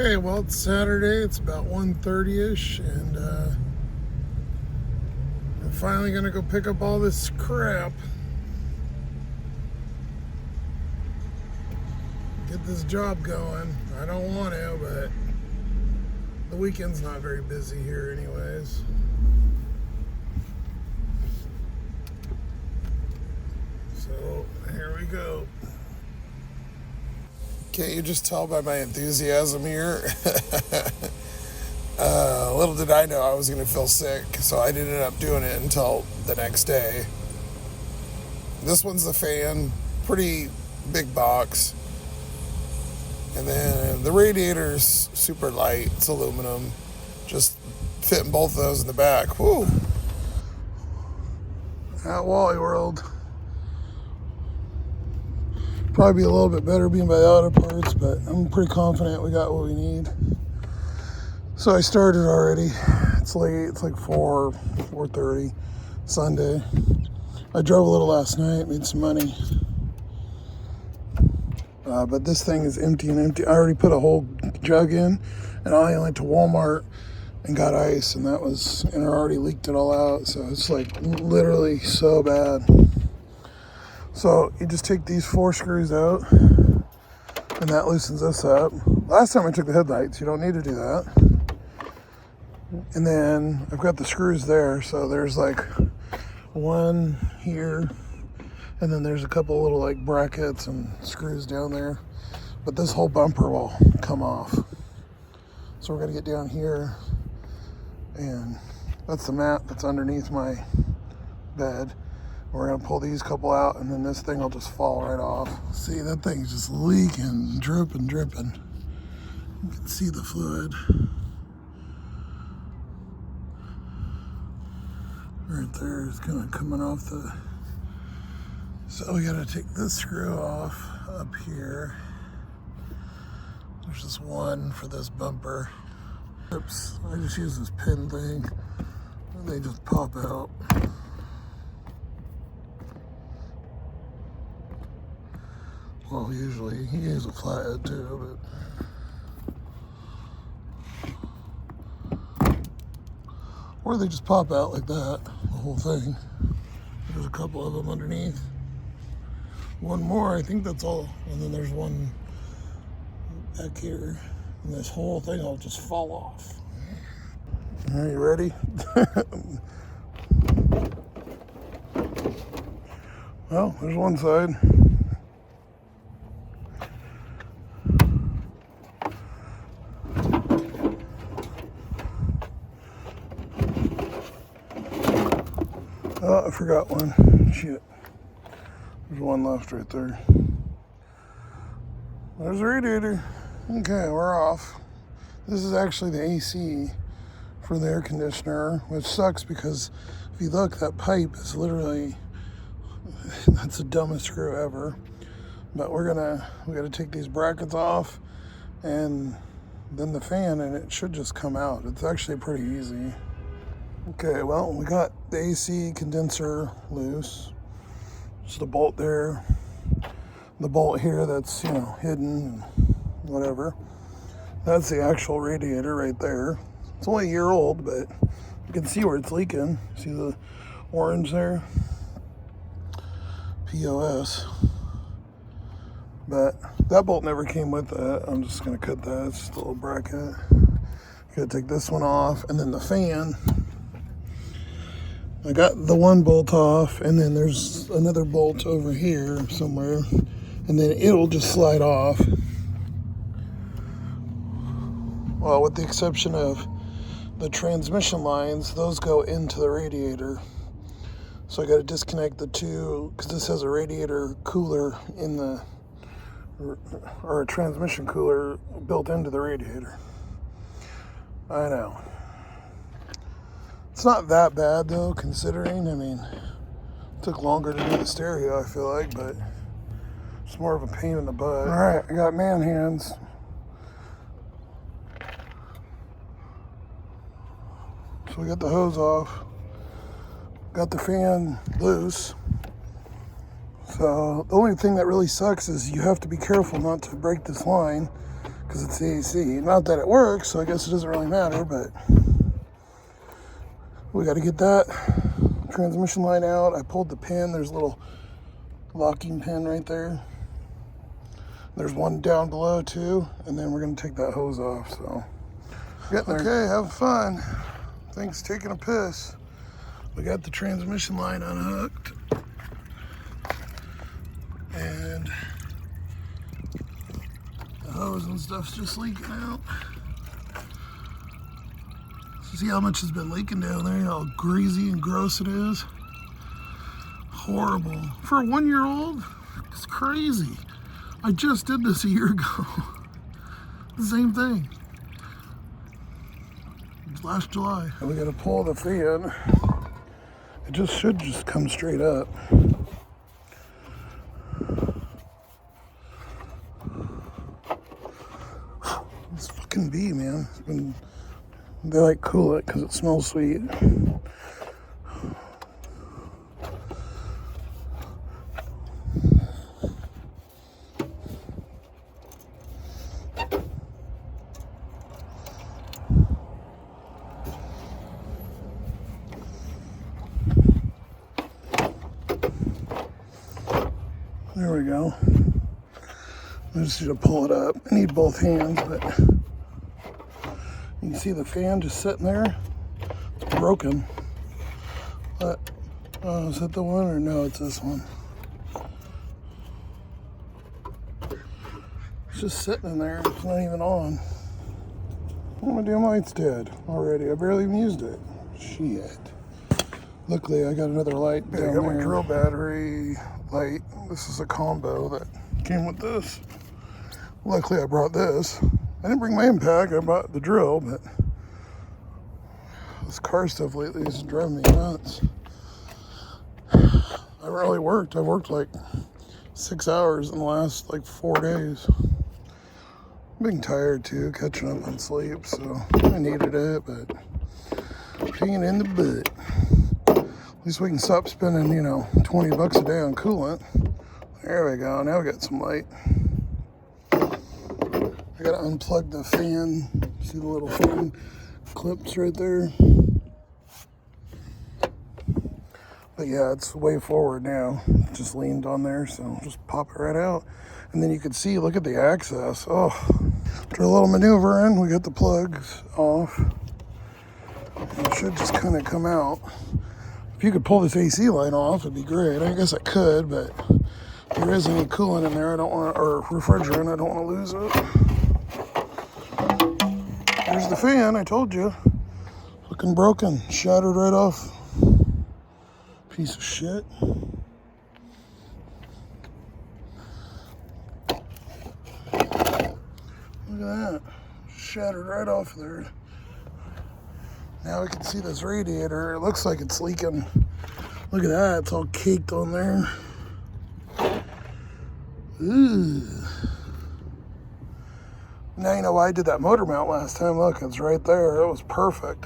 Okay, well, it's Saturday. It's about 1:30ish, and I'm finally gonna go pick up all this crap. Get this job going. I don't want to, but the weekend's not very busy here anyways. So, here we go. Can't you just tell by my enthusiasm here? Little did I know I was going to feel sick, so I didn't end up doing it until the next day. This one's the fan, pretty big box. And then the radiator's super light, it's aluminum. Just fitting both of those in the back. Whew. At Wally World. Probably be a little bit better being by the auto parts, but I'm pretty confident we got what we need. So I started already. It's late. It's like 4:30 Sunday. I drove a little last night, made some money. But this thing is empty and empty. I already put a whole jug in, and I went to Walmart and got ice, and I already leaked it all out. So it's like literally so bad. So you just take these 4 screws out, and that loosens this up. Last time I took the headlights, you don't need to do that. And then I've got the screws there, so there's like one here, and then there's a couple little like brackets and screws down there. But this whole bumper will come off. So we're gonna get down here, and that's the mat that's underneath my bed. We're gonna pull these couple out, and then this thing will just fall right off. See, that thing's just leaking, dripping. You can see the fluid. Right there is kind of coming off the... So we gotta take this screw off up here. There's just one for this bumper. Oops, I just use this pin thing, and they just pop out. Well, usually you use a flathead too, but... Or they just pop out like that, the whole thing. There's a couple of them underneath. One more, I think that's all. And then there's one back here. And this whole thing will just fall off. Are you ready? Well, there's one side. Oh, I forgot one. Shit. There's one left right there. There's the radiator. Okay, we're off. This is actually the AC for the air conditioner, which sucks because if you look, that pipe is literally, that's the dumbest screw ever. But we gotta take these brackets off, and then the fan, and it should just come out. It's actually pretty easy. Okay, well, we got the AC condenser loose. Just the bolt there. The bolt here that's, hidden and whatever. That's the actual radiator right there. It's only a year old, but you can see where it's leaking. See the orange there? POS. But that bolt never came with that. I'm just gonna cut that. It's just a little bracket. Gotta take this one off, and then the fan. I got the one bolt off, and then there's another bolt over here somewhere, and then it'll just slide off. Well, with the exception of the transmission lines, those go into the radiator. So I got to disconnect the two, because this has a radiator cooler in the, or a transmission cooler built into the radiator. I know. It's not that bad though, considering, it took longer to do the stereo, I feel like, but it's more of a pain in the butt. All right, I got man hands. So we got the hose off, got the fan loose. So the only thing that really sucks is you have to be careful not to break this line, because it's the AC. Not that it works, so I guess it doesn't really matter, but we got to get that transmission line out. I pulled the pin. There's a little locking pin right there. There's one down below too, and then we're going to take that hose off. So getting there. Okay, having fun. Things taking a piss. We got the transmission line unhooked, and the hose and stuff's just leaking out. See how much has been leaking down there, how greasy and gross it is. Horrible. For a 1-year-old, it's crazy. I just did this a year ago. The same thing. Last July. And we gotta pull the fan. It just should just come straight up. This fucking bee, man. They like cool it because it smells sweet. There we go. I just need to pull it up. I need both hands, but you can see the fan just sitting there. It's broken. But, oh, is that the one or no, it's this one. It's just sitting in there. It's not even on. Oh, my damn light's dead already. I barely even used it. Shit. Luckily, I got another light down there. I got my drill battery light. This is a combo that came with this. Luckily, I brought this. I didn't bring my impact. I bought the drill, but this car stuff lately is driving me nuts. I really worked. I worked like 6 hours in the last like 4 days. I'm being tired too, catching up on sleep, so I needed it, but pain in the butt. At least we can stop spending, you know, 20 bucks a day on coolant. There we go. Now we got some light. I gotta unplug the fan. See the little fan clips right there? But yeah, it's way forward now. It just leaned on there, so just pop it right out. And then you can see, look at the access. Oh, after a little maneuvering, we got the plugs off. And it should just kind of come out. If you could pull this AC line off, it'd be great. I guess I could, but if there is any coolant in there, I don't want, or refrigerant, I don't want to lose it. There's the fan, I told you. Looking broken, shattered right off. Piece of shit. Look at that, shattered right off there. Now we can see this radiator. It looks like it's leaking. Look at that, it's all caked on there. Ooh. Now you know why I did that motor mount last time. Look, it's right there. It was perfect.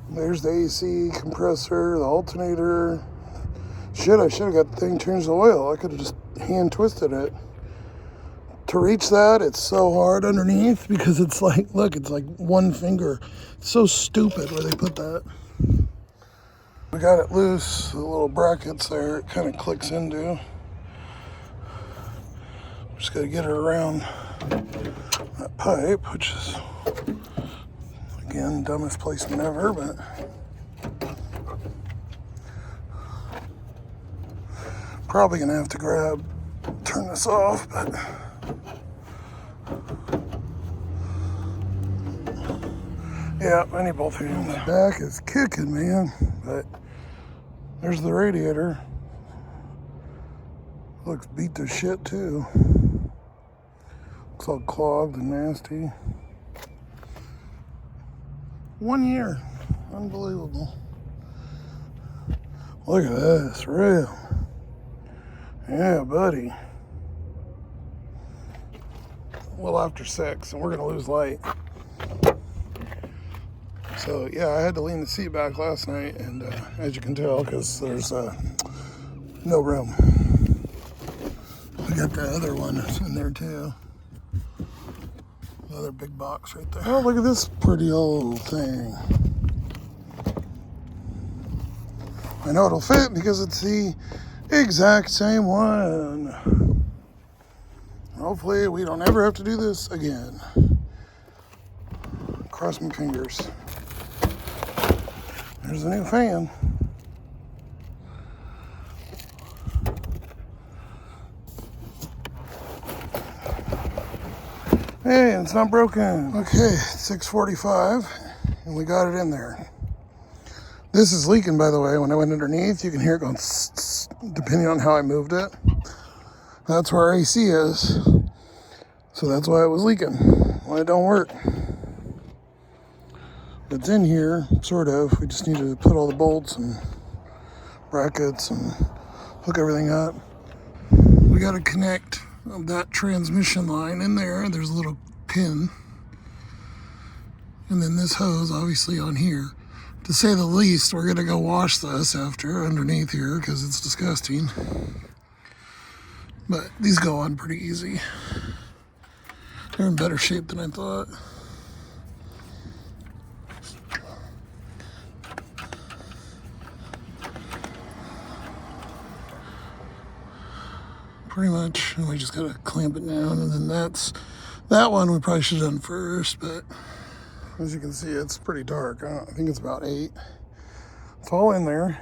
There's the AC compressor, the alternator. Shit, I should have got the thing changed the oil. I could have just hand twisted it. To reach that, it's so hard underneath because it's like, look, it's like one finger. It's so stupid where they put that. We got it loose, the little brackets there, it kind of clicks into. Just got to get it around that pipe, which is, again, dumbest placement ever, but probably gonna have to turn this off, but yeah, I need both hands. The back is kicking, man, but there's the radiator. Looks beat to shit too. Looks all clogged and nasty. 1 year. Unbelievable. Look at this rim. Yeah, buddy. Well, after 6, and we're gonna lose light. So yeah, I had to lean the seat back last night, and as you can tell, because there's no room. We got the other one in there too. Another big box right there. Oh, look at this pretty old thing. I know it'll fit because it's the exact same one. Hopefully we don't ever have to do this again. Cross my fingers. There's a new fan. Hey, it's not broken. Okay, 6:45, and we got it in there. This is leaking, by the way. When I went underneath, you can hear it going tss, tss, depending on how I moved it. That's where AC is. So that's why it was leaking. Why it don't work. It's in here, sort of. We just need to put all the bolts and brackets and hook everything up. We got to connect that transmission line in there. There's a little pin. And then this hose, obviously, on here. To say the least, we're going to go wash this after underneath here because it's disgusting. But these go on pretty easy. They're in better shape than I thought. Pretty much, and we just gotta clamp it down, and then that one we probably should have done first, but as you can see, it's pretty dark. I think it's about 8. It's all in there.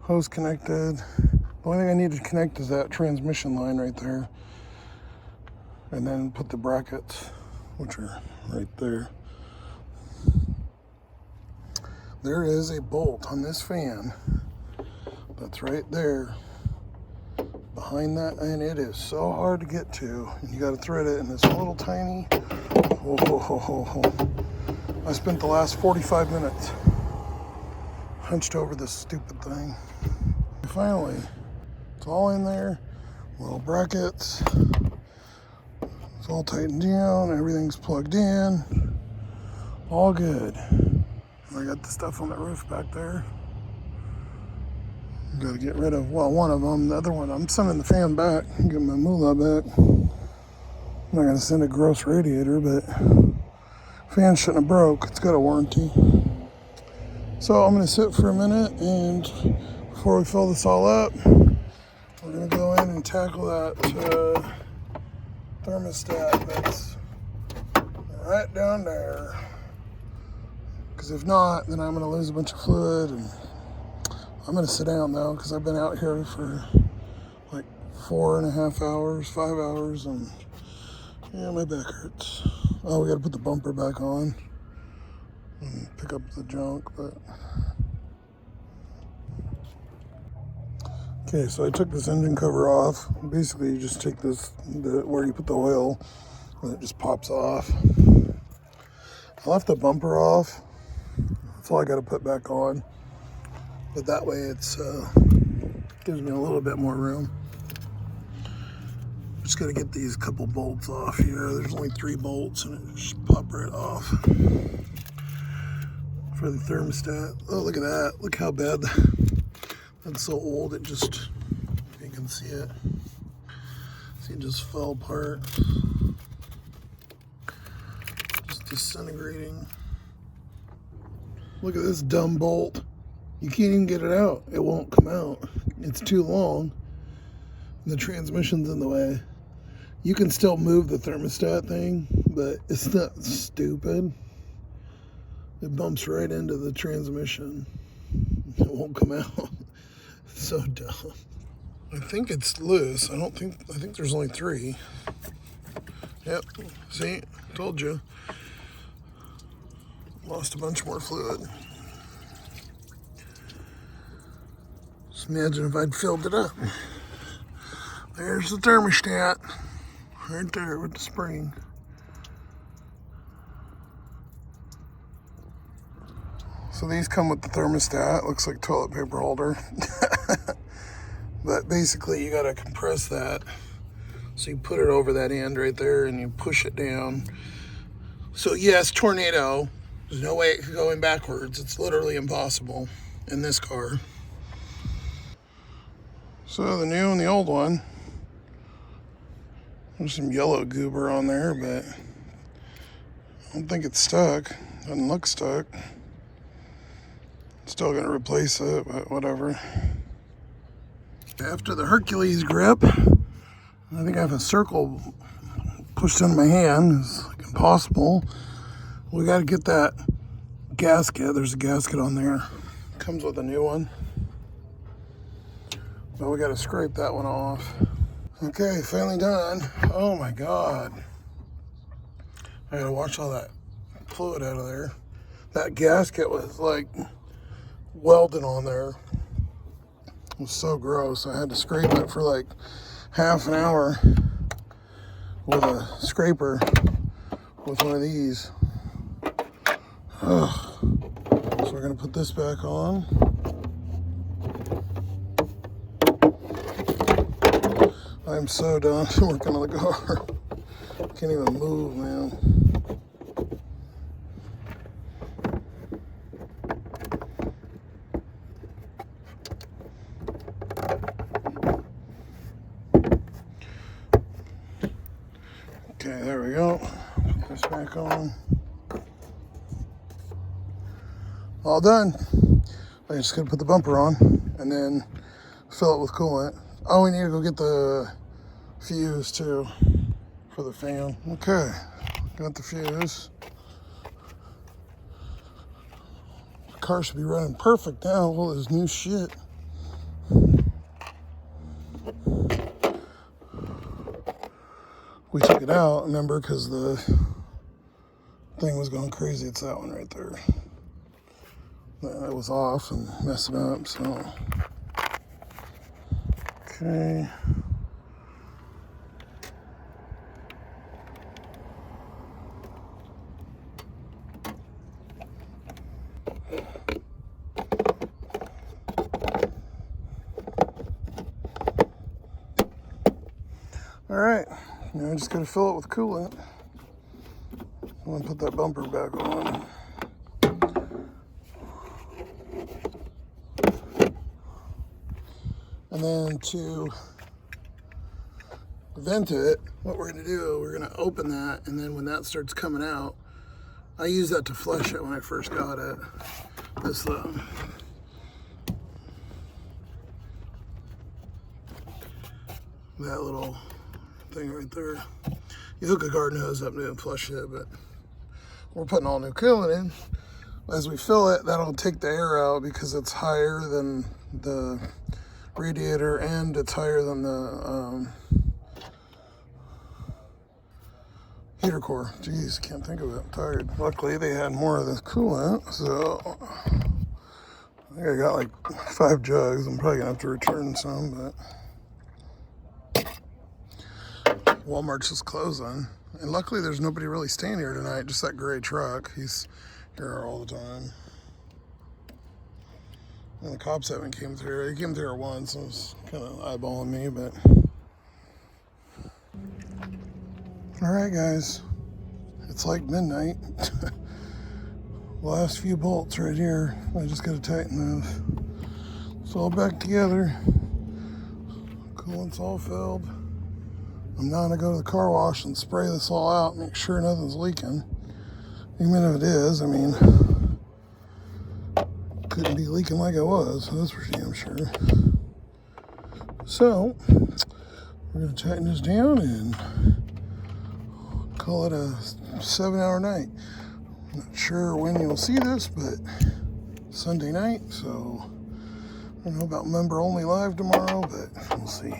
Hose connected. The only thing I need to connect is that transmission line right there, and then put the brackets, which are right there. There is a bolt on this fan that's right there behind that, and it is so hard to get to, and you got to thread it in this little tiny. I spent the last 45 minutes hunched over this stupid thing. Finally, it's all in there. Little brackets. It's all tightened down. Everything's plugged in. All good. I got the stuff on the roof back there. Got to get rid of, well, one of them. The other one, I'm sending the fan back. Get my moolah back. I'm not going to send a gross radiator, but fan shouldn't have broke. It's got a warranty. So I'm going to sit for a minute, and before we fill this all up, we're going to go in and tackle that thermostat that's right down there. Because if not, then I'm going to lose a bunch of fluid, and I'm going to sit down though, because I've been out here for like 4.5 hours, 5 hours, and yeah, my back hurts. Oh, we got to put the bumper back on and pick up the junk, but. Okay, so I took this engine cover off. Basically, you just take this, where you put the oil, and it just pops off. I left the bumper off. That's all I got to put back on. But that way it's gives me a little bit more room. Just got to get these couple bolts off here. There's only 3 bolts, and it just pop right off. For the thermostat. Oh, look at that. Look how bad that's so old. It just, you can see it. See, it just fell apart. Just disintegrating. Look at this dumb bolt. You can't even get it out. It won't come out. It's too long. And the transmission's in the way. You can still move the thermostat thing, but it's not stupid. It bumps right into the transmission. It won't come out. It's so dumb. I think it's loose. I think there's only 3. Yep. See? Told you. Lost a bunch more fluid. Just imagine if I'd filled it up. There's the thermostat. Right there with the spring. So these come with the thermostat. Looks like toilet paper holder. But basically you gotta compress that. So you put it over that end right there and you push it down. So yes, tornado. There's no way it could go in backwards. It's literally impossible in this car. So the new and the old one. There's some yellow goober on there, but I don't think it's stuck. Doesn't look stuck. Still gonna replace it, but whatever. After the Hercules grip, I think I have a circle pushed in my hand. It's like impossible. We gotta get that gasket. There's a gasket on there. Comes with a new one. But we gotta scrape that one off. Okay, finally done. Oh my God. I gotta wash all that fluid out of there. That gasket was like welded on there. It was so gross. I had to scrape it for like half an hour with a scraper with one of these. Ugh. So we're gonna put this back on. I'm so done working on the car. Can't even move, man. Okay, there we go. Put this back on. All done. I just gotta put the bumper on and then fill it with coolant. Oh, we need to go get the fuse too for the fan. Okay, got the fuse. The car should be running perfect now. All this new shit. We took it out, remember, because the thing was going crazy. It's that one right there. That was off and messing up, so. Okay. All right, now I just gotta fill it with coolant. I'm gonna put that bumper back on. And then to vent it, what we're gonna do, we're gonna open that, and then when that starts coming out, I used that to flush it when I first got it. This that little thing right there. You hook a garden hose up and flush it, but we're putting all new coolant in. As we fill it, that'll take the air out because it's higher than the radiator and it's higher than the heater core. Jeez, can't think of it. I'm tired. Luckily, they had more of this coolant, so I think I got like 5 jugs. I'm probably gonna have to return some, but Walmart's just closing. And luckily, there's nobody really staying here tonight, just that gray truck. He's here all the time. And the cops haven't came through. He came through once, so it was kind of eyeballing me, but. All right, guys. It's like midnight. Last few bolts right here. I just got to tighten those. It's all back together. Coolant's all filled. I'm now going to go to the car wash and spray this all out, make sure nothing's leaking. Even if it is, I mean, couldn't be leaking like it was, that's for damn sure. So, we're going to tighten this down and call it a 7-hour night. I'm not sure when you'll see this, but Sunday night, so I don't know about member only live tomorrow, but we'll see.